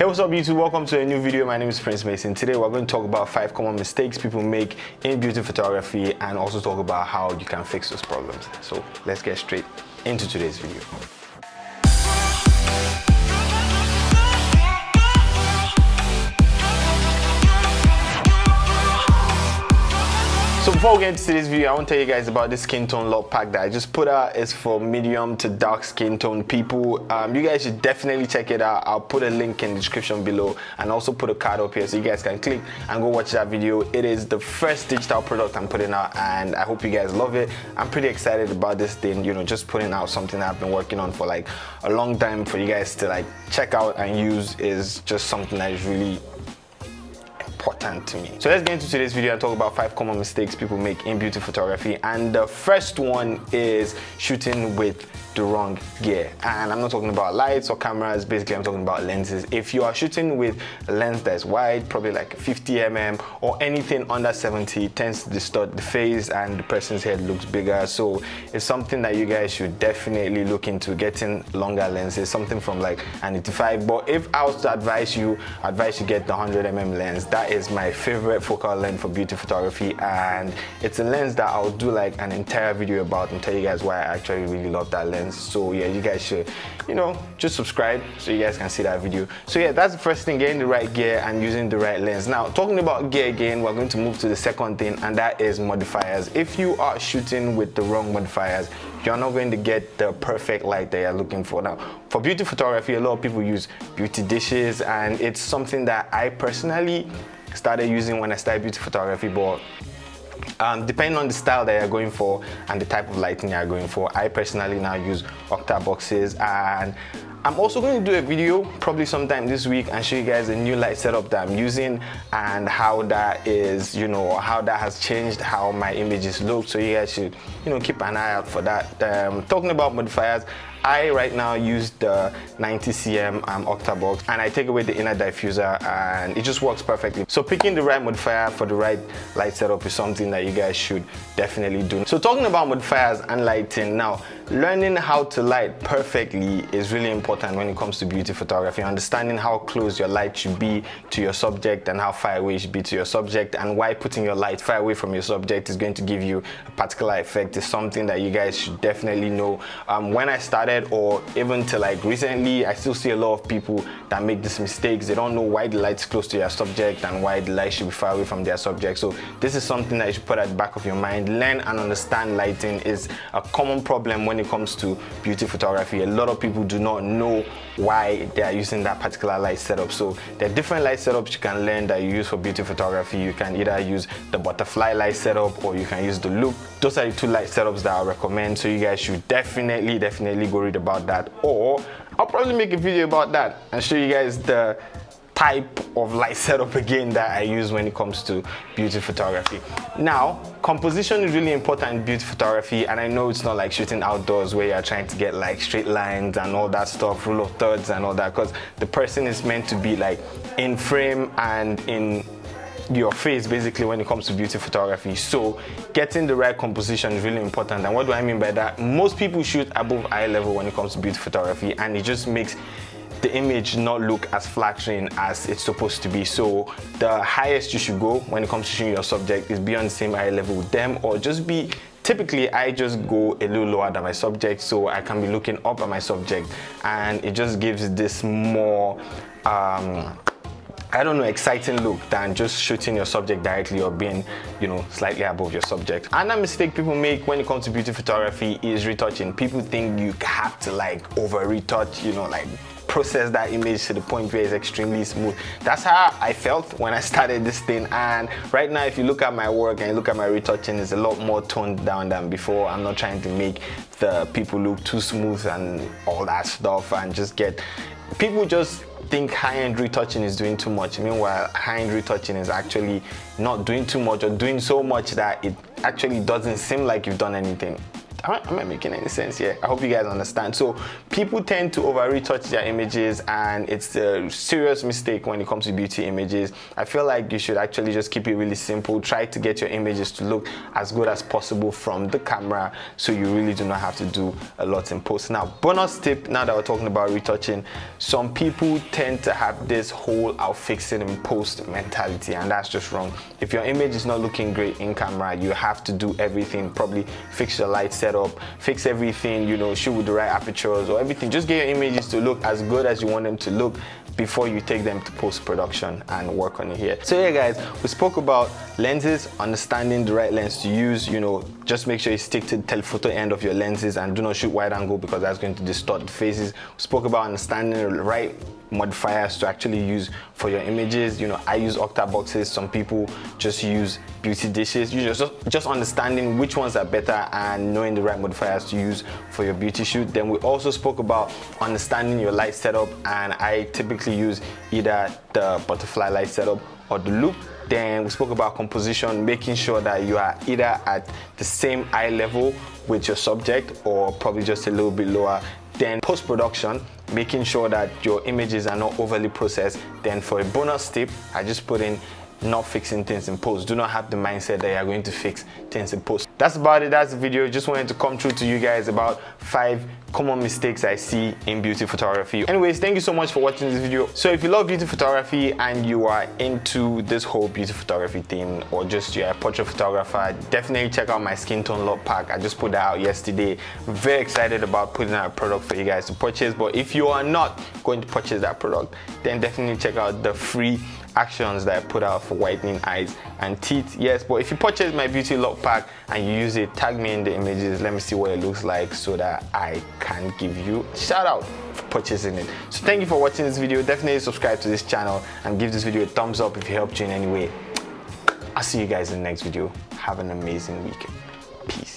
Hey, what's up YouTube? Welcome to a new video. My name is Prince Meyson. Today we're going to talk about 5 common mistakes people make in beauty photography and also talk about how you can fix those problems. So let's get straight into today's video. So before we get into this video, I want to tell you guys about this skin tone lock pack that I just put out. It's for medium to dark skin tone people. You guys should definitely check it out. I'll put a link in the description below and also put a card up here so you guys can click and go watch that video. It is the first digital product I'm putting out and I hope you guys love it. I'm pretty excited about this thing, just putting out something that I've been working on for like a long time for you guys to like check out and use. Is just something that is really important to me. So let's get into today's video and talk about 5 common mistakes people make in beauty photography. And the first one is shooting with the wrong gear. And I'm not talking about lights or cameras, basically I'm talking about lenses. If you are shooting with a lens that's wide, probably like 50mm or anything under 70, it tends to distort the face and the person's head looks bigger. So it's something that you guys should definitely look into, getting longer lenses, something from like an 85. But if I was to advise you get the 100mm lens. That is my favorite focal length for beauty photography, and it's a lens that I'll do like an entire video about and tell you guys why I actually really love that lens. So yeah, you guys should, just subscribe so you guys can see that video. So yeah, that's the first thing, getting the right gear and using the right lens. Now, talking about gear again, we're going to move to the second thing, and that is modifiers. If you are shooting with the wrong modifiers, you're not going to get the perfect light that you're looking for. Now, for beauty photography, a lot of people use beauty dishes, and it's something that I personally started using when I started beauty photography, but depending on the style that you're going for and the type of lighting you're going for, I personally now use octa boxes. And I'm also going to do a video probably sometime this week and show you guys a new light setup that I'm using and how that is, how that has changed how my images look. So you guys should, keep an eye out for that. Talking about modifiers, I right now use the 90cm octa box, and I take away the inner diffuser and it just works perfectly. So picking the right modifier for the right light setup is something that you guys should definitely do. So talking about modifiers and lighting, now learning how to light perfectly is really important when it comes to beauty photography. Understanding how close your light should be to your subject and how far away it should be to your subject, and why putting your light far away from your subject is going to give you a particular effect is something that you guys should definitely know. When I started, or even to like recently, I still see a lot of people that make these mistakes. They don't know why the light's close to your subject and why the light should be far away from their subject. So this is something that you should put at the back of your mind. Learn and understand lighting is a common problem when it comes to beauty photography. A lot of people do not know why they are using that particular light setup. So there are different light setups you can learn that you use for beauty photography. You can either use the butterfly light setup or you can use the loop. Those are the 2 light setups that I recommend. So you guys should definitely go read about that, or I'll probably make a video about that and show you guys the type of light setup again that I use when it comes to beauty photography. Now, composition is really important in beauty photography, and I know it's not like shooting outdoors where you're trying to get like straight lines and all that stuff, rule of thirds and all that, because the person is meant to be like in frame and in your face basically when it comes to beauty photography. So getting the right composition is really important. And what do I mean by that? Most people shoot above eye level when it comes to beauty photography, and it just makes the image not look as flattering as it's supposed to be. So the highest you should go when it comes to shooting your subject is be on the same eye level with them, or just be, typically I just go a little lower than my subject so I can be looking up at my subject, and it just gives this more exciting look than just shooting your subject directly or being, slightly above your subject. Another mistake people make when it comes to beauty photography is retouching. People think you have to like over retouch, like process that image to the point where it's extremely smooth. That's how I felt when I started this thing, and right now if you look at my work and you look at my retouching, it's a lot more toned down than before. I'm not trying to make the people look too smooth and all that stuff, and people just think high-end retouching is doing too much. Meanwhile, high-end retouching is actually not doing too much, or doing so much that it actually doesn't seem like you've done anything. Am I making any sense here? I hope you guys understand. So people tend to over retouch their images, and it's a serious mistake when it comes to beauty images. I feel like you should actually just keep it really simple. Try to get your images to look as good as possible from the camera, so you really do not have to do a lot in post. Now, bonus tip, now that we're talking about retouching, some people tend to have this whole I'll fix it in post mentality, and that's just wrong. If your image is not looking great in camera, you have to do everything. Probably fix your light setup, fix everything, you know, shoot with the right apertures or everything. Just get your images to look as good as you want them to look before you take them to post-production and work on it here. So yeah guys, we spoke about lenses, understanding the right lens to use. You know, just make sure you stick to the telephoto end of your lenses and do not shoot wide angle, because that's going to distort the faces. We spoke about understanding the right modifiers to actually use for your images. You know, I use octa boxes, some people just use beauty dishes. You just understanding which ones are better and knowing the right modifiers to use for your beauty shoot. Then we also spoke about understanding your light setup, and I typically use either the butterfly light setup or the loop. Then we spoke about composition, making sure that you are either at the same eye level with your subject or probably just a little bit lower. Then post-production, making sure that your images are not overly processed. Then for a bonus tip, I just put in not fixing things in post. Do not have the mindset that you're going to fix things in post. That's about it. That's the video. Just wanted to come through to you guys about 5 common mistakes I see in beauty photography. Anyways, thank you so much for watching this video. So if you love beauty photography and you are into this whole beauty photography thing, or just you're a portrait photographer, definitely check out my skin tone lock pack. I just put that out yesterday. I'm very excited about putting out a product for you guys to purchase. But if you are not going to purchase that product, then definitely check out the free actions that I put out for whitening eyes and teeth. Yes, but if you purchase my beauty lock pack and you use it, tag me in the images. Let me see what it looks like so that I can give you a shout out for purchasing it. So thank you for watching this video. Definitely subscribe to this channel and give this video a thumbs up if it helped you in any way. I'll see you guys in the next video. Have an amazing weekend. Peace.